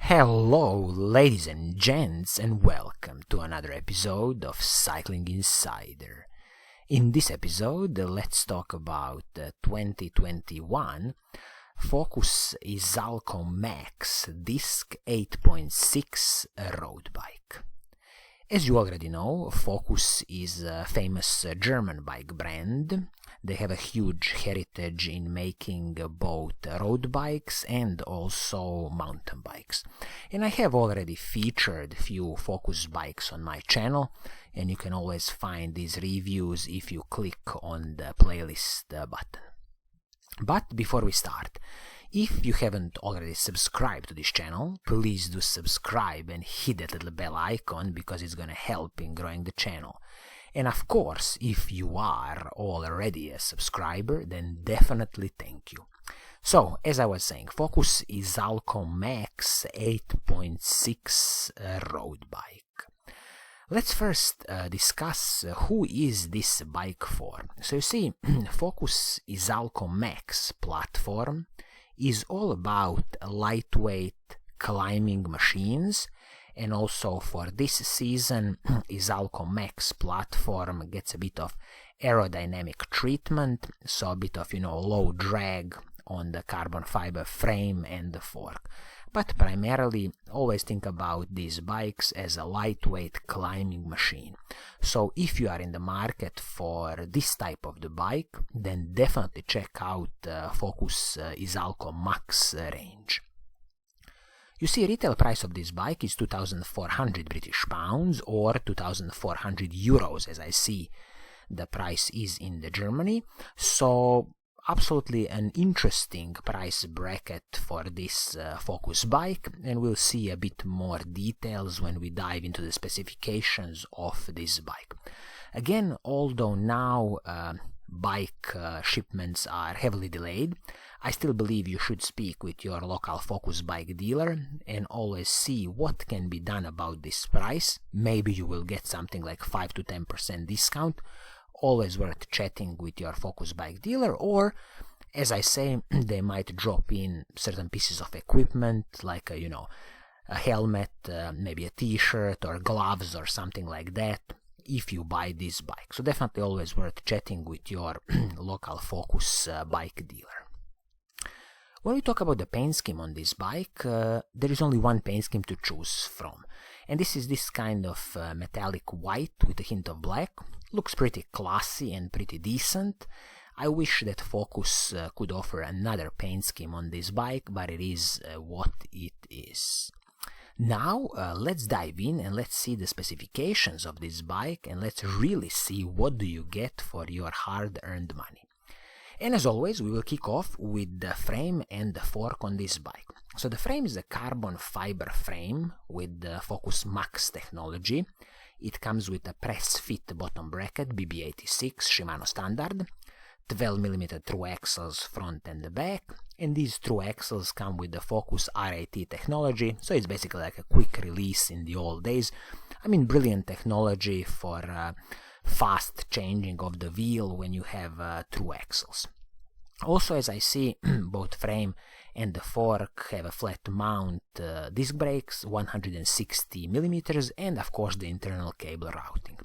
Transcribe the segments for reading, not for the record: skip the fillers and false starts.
Hello, ladies and gents, and welcome to another episode of Cycling Insider. In this episode, let's talk about the 2021 Focus Izalco Max Disc 8.6 road bike. As you already know, Focus is a famous German bike brand. They have a huge heritage in making both road bikes and also mountain bikes. And I have already featured few Focus bikes on my channel, and you can always find these reviews if you click on the playlist button. But before we start, if you haven't already subscribed to this channel, please do subscribe and hit that little bell icon because it's gonna help in growing the channel. And of course, if you are already a subscriber, then definitely thank you. So, as I was saying, Focus Izalco Max 8.6 road bike. Let's first discuss who is this bike for. So you see, Focus Izalco Max platform is all about lightweight climbing machines, and also for this season Izalco Max platform gets a bit of aerodynamic treatment, so a bit of low drag on the carbon fiber frame and the fork. But primarily always think about these bikes as a lightweight climbing machine. So if you are in the market for this type of the bike, then definitely check out Focus Izalco Max range. You see, retail price of this bike is 2,400 British pounds or 2,400 euros, as I see the price is in the Germany. So absolutely an interesting price bracket for this Focus bike, and we'll see a bit more details when we dive into the specifications of this bike. Again, although now bike shipments are heavily delayed, I still believe you should speak with your local Focus bike dealer and always see what can be done about this price. Maybe you will get something like 5 to 10% discount. Always worth chatting with your Focus bike dealer, or as I say, they might drop in certain pieces of equipment like a helmet, maybe a t-shirt or gloves or something like that if you buy this bike. So definitely always worth chatting with your local Focus bike dealer. When we talk about the paint scheme on this bike, there is only one paint scheme to choose from, and this is this kind of metallic white with a hint of black. Looks pretty classy and pretty decent. I wish that Focus could offer another paint scheme on this bike, but it is what it is. Now let's dive in and let's see the specifications of this bike, and let's really see what do you get for your hard-earned money. And as always, we will kick off with the frame and the fork on this bike. So the frame is a carbon fiber frame with the Focus Max technology. It comes with a press-fit bottom bracket, BB86 Shimano standard, 12mm through axles front and the back, and these through axles come with the Focus RAT technology, so it's basically like a quick release in the old days. I mean, brilliant technology for fast changing of the wheel when you have through axles. Also, as I see, both frame and the fork have a flat mount disc brakes, 160mm, and of course the internal cable routing.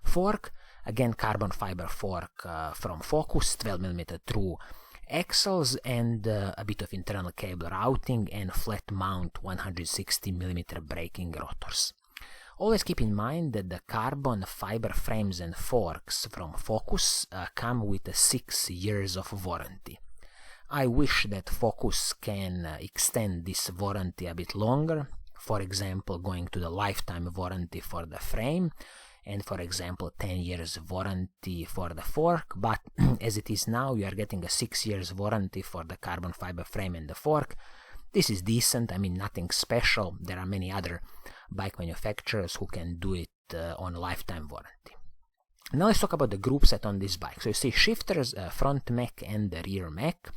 Fork, again carbon fiber fork from Focus, 12mm through axles, and a bit of internal cable routing and flat mount 160mm braking rotors. Always keep in mind that the carbon fiber frames and forks from Focus come with 6 years of warranty. I wish that Focus can extend this warranty a bit longer, for example going to the lifetime warranty for the frame, and for example 10 years warranty for the fork, but as it is now, you are getting a 6 years warranty for the carbon fiber frame and the fork. This is decent, I mean nothing special. There are many other bike manufacturers who can do it on lifetime warranty. Now let's talk about the group set on this bike. So you see shifters, front mech and the rear mech.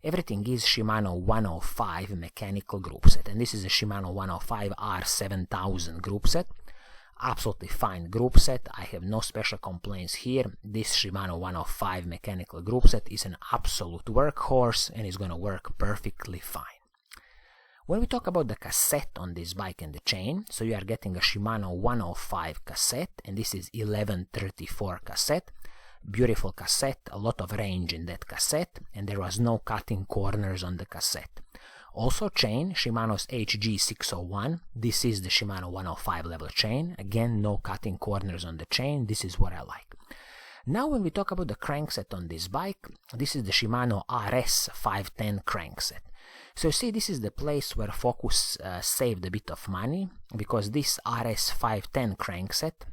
Everything is Shimano 105 mechanical group set, and this is a Shimano 105 R7000 group set. Absolutely fine group set. I have no special complaints here. This Shimano 105 mechanical group set is an absolute workhorse and is going to work perfectly fine. When we talk about the cassette on this bike and the chain, so you are getting a Shimano 105 cassette, and this is 1134 cassette. Beautiful cassette, a lot of range in that cassette, and there was no cutting corners on the cassette. Also chain, Shimano's HG601, this is the Shimano 105 level chain, again no cutting corners on the chain, this is what I like. Now when we talk about the crankset on this bike, this is the Shimano RS510 crankset. So you see, this is the place where Focus saved a bit of money, because this RS510 crankset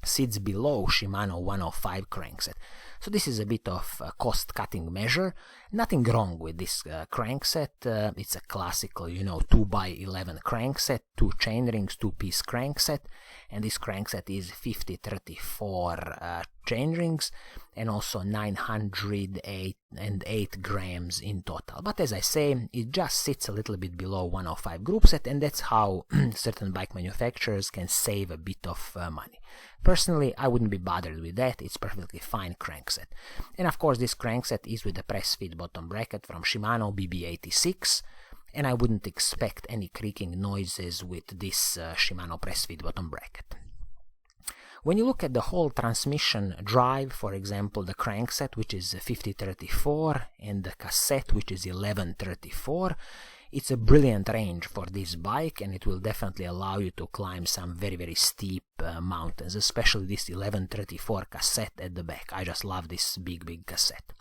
sits below Shimano 105 crankset. So this is a bit of a cost-cutting measure. Nothing wrong with this crankset. It's a classical, 2x11 crankset, 2 chainrings, 2-piece crankset, and this crankset is 50-34 chainrings and also 908 grams in total. But as I say, it just sits a little bit below 105 groupset, and that's how certain bike manufacturers can save a bit of money. Personally, I wouldn't be bothered with that. It's perfectly fine crankset. And of course, this crankset is with a press fit bottom bracket from Shimano BB86, and I wouldn't expect any creaking noises with this Shimano press fit bottom bracket. When you look at the whole transmission drive, for example, the crankset, which is 50-34, and the cassette, which is 11-34, it's a brilliant range for this bike, and it will definitely allow you to climb some very, very steep mountains, especially this 11-34 cassette at the back. I just love this big cassette.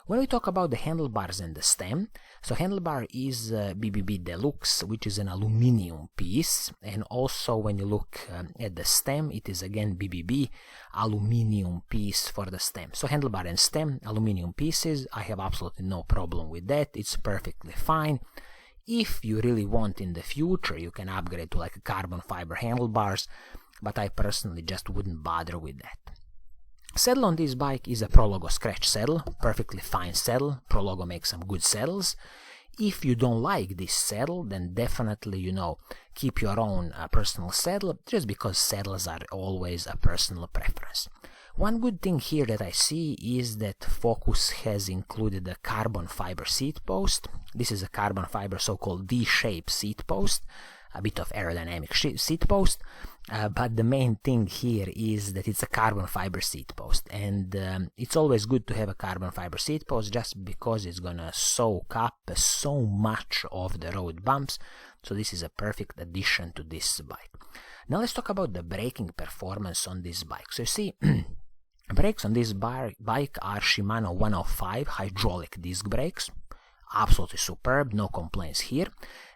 When we talk about the handlebars and the stem, so handlebar is BBB Deluxe, which is an aluminium piece, and also when you look at the stem, it is again BBB aluminium piece for the stem. So handlebar and stem, aluminium pieces, I have absolutely no problem with that, it's perfectly fine. If you really want in the future, you can upgrade to like a carbon fiber handlebars, but I personally just wouldn't bother with that. Saddle on this bike is a Prologo scratch saddle, perfectly fine saddle. Prologo makes some good saddles. If you don't like this saddle, then definitely, keep your own personal saddle, just because saddles are always a personal preference. One good thing here that I see is that Focus has included a carbon fiber seat post. This is a carbon fiber so-called D-shaped seat post, a bit of aerodynamic seat post, but the main thing here is that it's a carbon fiber seat post, and it's always good to have a carbon fiber seat post just because it's gonna soak up so much of the road bumps, so this is a perfect addition to this bike. Now let's talk about the braking performance on this bike. So you see, brakes on this bike are Shimano 105 hydraulic disc brakes. Absolutely superb, no complaints here.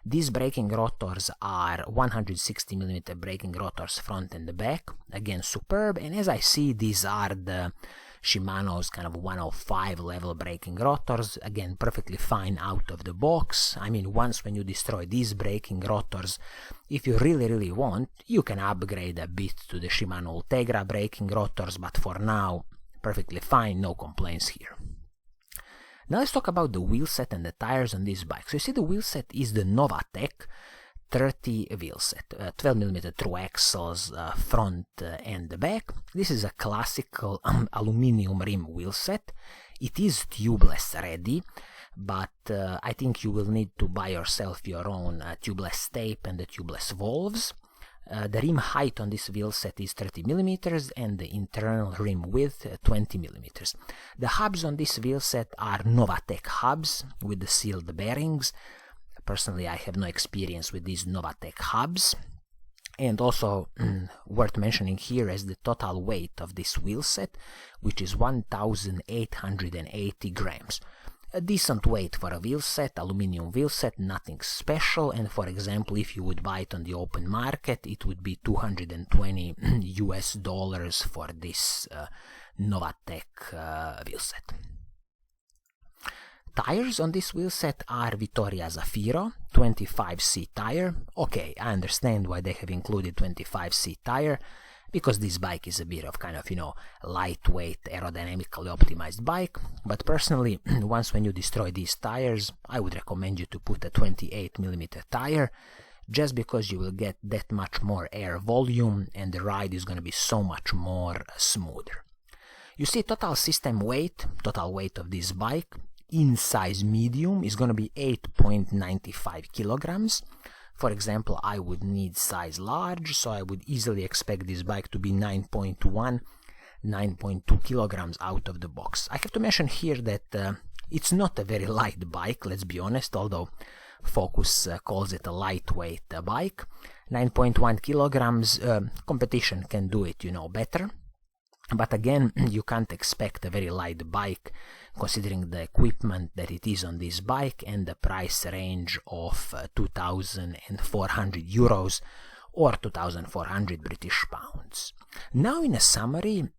These braking rotors are 160mm braking rotors front and the back, again superb, and as I see, these are the Shimano's kind of 105 level braking rotors, again perfectly fine out of the box. I mean, once when you destroy these braking rotors, if you really want, you can upgrade a bit to the Shimano Ultegra braking rotors, but for now, perfectly fine, no complaints here. Now let's talk about the wheelset and the tires on this bike. So you see, the wheelset is the Novatec 30 wheelset, 12mm through axles front and the back. This is a classical aluminium rim wheelset. It is tubeless ready, but I think you will need to buy yourself your own tubeless tape and the tubeless valves. The rim height on this wheelset is 30mm and the internal rim width 20mm. The hubs on this wheelset are Novatec hubs with the sealed bearings. Personally, I have no experience with these Novatec hubs. And also worth mentioning here is the total weight of this wheelset, which is 1,880 grams. A decent weight for a wheelset, aluminium wheelset, nothing special, and for example, if you would buy it on the open market, it would be $220 US for this Novatec wheelset. Tires on this wheelset are Vittoria Zafiro 25C tire. Okay, I understand why they have included 25C tire, because this bike is a bit of kind of, lightweight, aerodynamically optimized bike, but personally, once when you destroy these tires, I would recommend you to put a 28mm tire, just because you will get that much more air volume and the ride is going to be so much more smoother. You see, total system weight, total weight of this bike in size medium is going to be 8.95 kilograms. For example, I would need size large, so I would easily expect this bike to be 9.2 kilograms out of the box. I have to mention here that it's not a very light bike, let's be honest, although Focus calls it a lightweight bike. 9.1 kilograms, competition can do it, better. But again, you can't expect a very light bike considering the equipment that it is on this bike and the price range of 2,400 euros or 2,400 British pounds. Now, in a summary,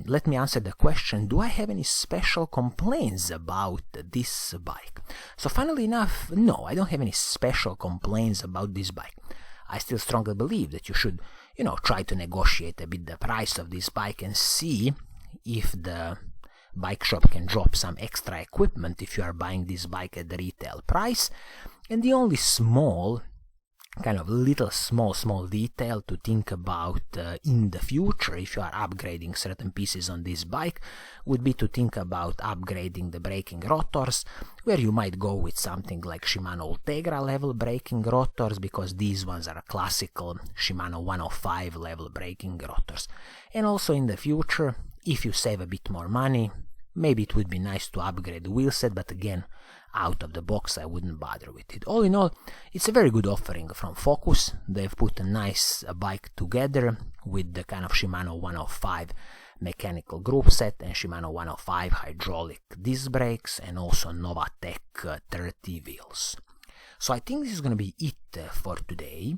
let me answer the question, do I have any special complaints about this bike? So funnily enough, no, I don't have any special complaints about this bike. I still strongly believe that you should, try to negotiate a bit the price of this bike and see if the bike shop can drop some extra equipment if you are buying this bike at the retail price. And the only small detail to think about in the future if you are upgrading certain pieces on this bike would be to think about upgrading the braking rotors, where you might go with something like Shimano Ultegra level braking rotors, because these ones are classical Shimano 105 level braking rotors. And also in the future, if you save a bit more money, maybe it would be nice to upgrade the wheelset, but again, out of the box I wouldn't bother with it. All in all, it's a very good offering from Focus. They've put a nice bike together with the kind of Shimano 105 mechanical group set and Shimano 105 hydraulic disc brakes and also Novatec 30 wheels. So I think this is going to be it for today.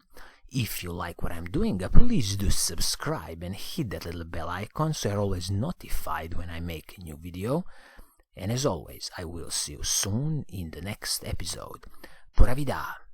If you like what I'm doing, please do subscribe and hit that little bell icon so you're always notified when I make a new video. And as always, I will see you soon in the next episode. Pura Vida!